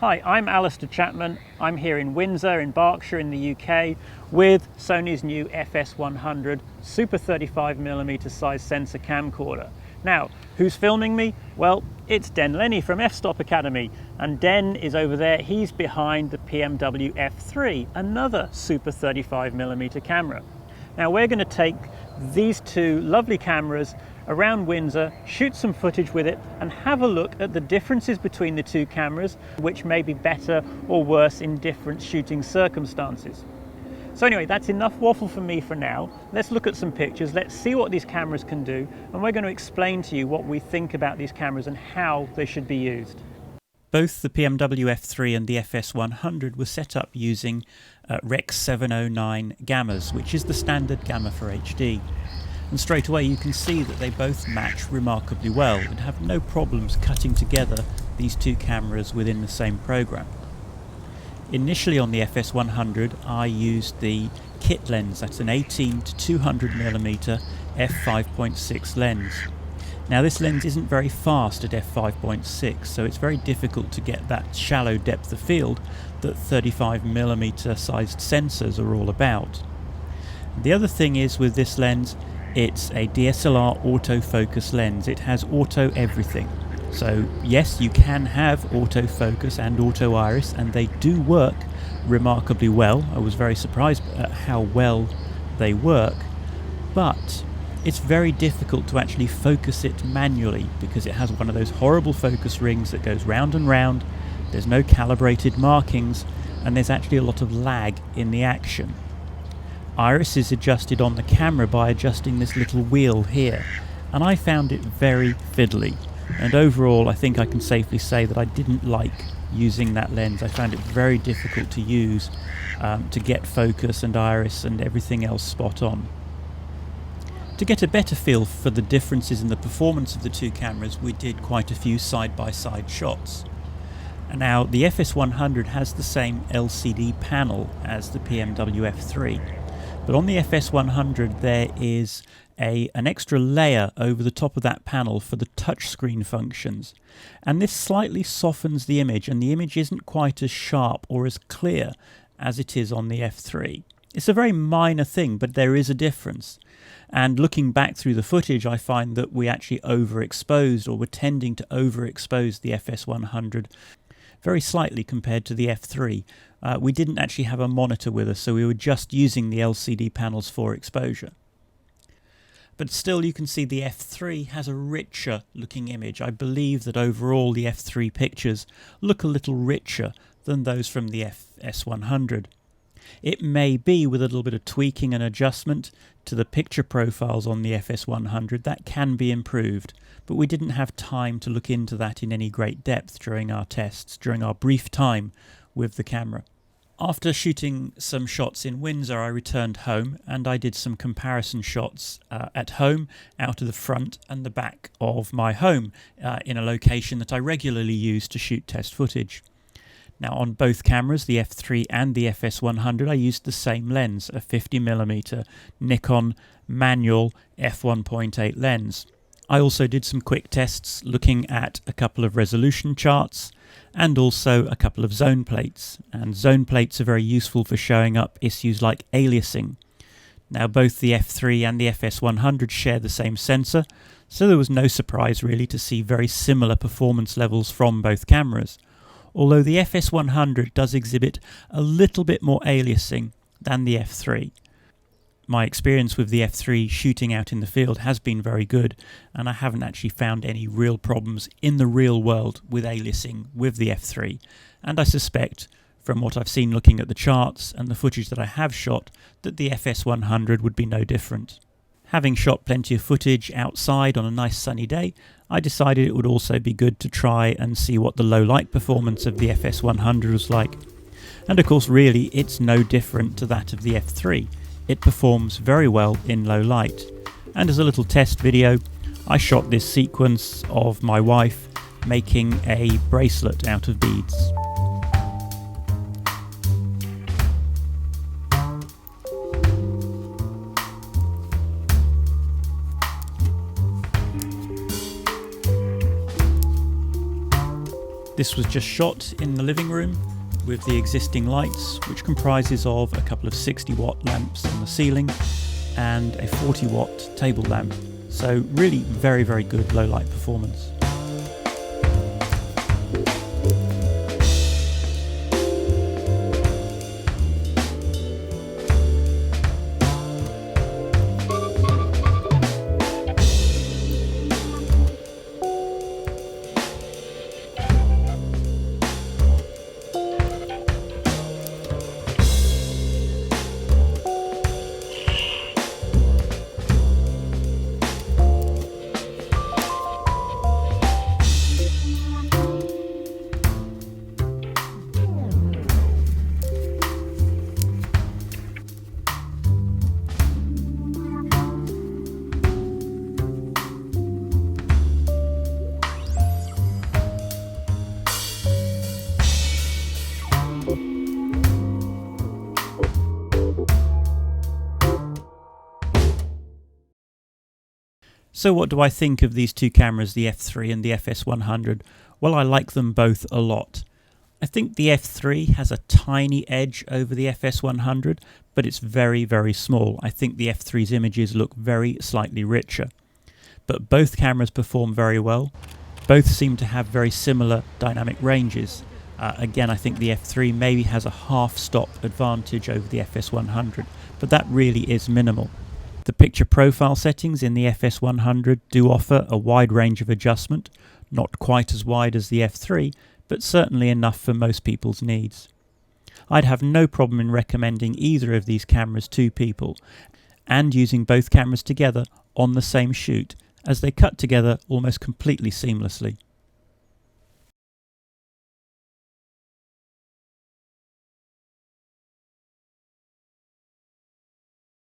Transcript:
Hi, I'm Alistair Chapman. I'm here in Windsor in Berkshire in the UK with Sony's new FS100 Super 35mm size sensor camcorder. Now, who's filming me? Well, it's Den Lenny from F-Stop Academy, and Den is over there. He's behind the PMW-F3, another Super 35mm camera. Now we're going to take these two lovely cameras around Windsor, shoot some footage with it and have a look at the differences between the two cameras, which may be better or worse in different shooting circumstances. So anyway, that's enough waffle for me for now. Let's look at some pictures, let's see what these cameras can do, and we're going to explain to you what we think about these cameras and how they should be used. Both the PMW-F3 and the FS100 were set up using Rec 709 gammas, which is the standard gamma for HD. And straight away you can see that they both match remarkably well and have no problems cutting together these two cameras within the same program. Initially on the FS100 I used the kit lens, that's an 18 to 200mm f5.6 lens. Now this lens isn't very fast at f5.6, so it's very difficult to get that shallow depth of field that 35mm sized sensors are all about. The other thing is with this lens, it's a DSLR autofocus lens. It has auto everything. So yes, you can have autofocus and auto iris, and they do work remarkably well. I was very surprised at how well they work, but it's very difficult to actually focus it manually because it has one of those horrible focus rings that goes round and round. There's no calibrated markings, and there's actually a lot of lag in the action. Iris is adjusted on the camera by adjusting this little wheel here, and I found it very fiddly, and overall I think I can safely say that I didn't like using that lens. I found it very difficult to use to get focus and iris and everything else spot on. To get a better feel for the differences in the performance of the two cameras, we did quite a few side-by-side shots. Now the FS100 has the same LCD panel as the PMW-F3. But on the FS100 there is an extra layer over the top of that panel for the touchscreen functions, and this slightly softens the image, and the image isn't quite as sharp or as clear as it is on the F3. It's a very minor thing, but there is a difference, and looking back through the footage I find that we actually overexposed, or were tending to overexpose the FS100 very slightly compared to the F3. We didn't actually have a monitor with us, so we were just using the LCD panels for exposure. But still you can see the F3 has a richer looking image. I believe that overall the F3 pictures look a little richer than those from the FS100. It may be with a little bit of tweaking and adjustment to the picture profiles on the FS100 that can be improved, but we didn't have time to look into that in any great depth during our tests, during our brief time with the camera. After shooting some shots in Windsor, I returned home and I did some comparison shots at home, out of the front and the back of my home in a location that I regularly use to shoot test footage. Now on both cameras, the F3 and the FS100, I used the same lens, a 50mm Nikon manual f1.8 lens. I also did some quick tests looking at a couple of resolution charts and also a couple of zone plates. And zone plates are very useful for showing up issues like aliasing. Now both the F3 and the FS100 share the same sensor, so there was no surprise really to see very similar performance levels from both cameras. Although the FS100 does exhibit a little bit more aliasing than the F3. My experience with the F3 shooting out in the field has been very good, and I haven't actually found any real problems in the real world with aliasing with the F3, and I suspect from what I've seen looking at the charts and the footage that I have shot that the FS100 would be no different. Having shot plenty of footage outside on a nice sunny day, I decided it would also be good to try and see what the low light performance of the FS100 was like. And of course really it's no different to that of the F3. It performs very well in low light. And as a little test video, I shot this sequence of my wife making a bracelet out of beads. This was just shot in the living room with the existing lights, which comprises of a couple of 60-watt lamps on the ceiling and a 40-watt table lamp. So really very, very good low light performance. So what do I think of these two cameras, the F3 and the FS100? Well, I like them both a lot. I think the F3 has a tiny edge over the FS100, but it's very, very small. I think the F3's images look very slightly richer. But both cameras perform very well. Both seem to have very similar dynamic ranges. Again, I think the F3 maybe has a half-stop advantage over the FS100, but that really is minimal. The picture profile settings in the FS100 do offer a wide range of adjustment, not quite as wide as the F3, but certainly enough for most people's needs. I'd have no problem in recommending either of these cameras to people, and using both cameras together on the same shoot, as they cut together almost completely seamlessly.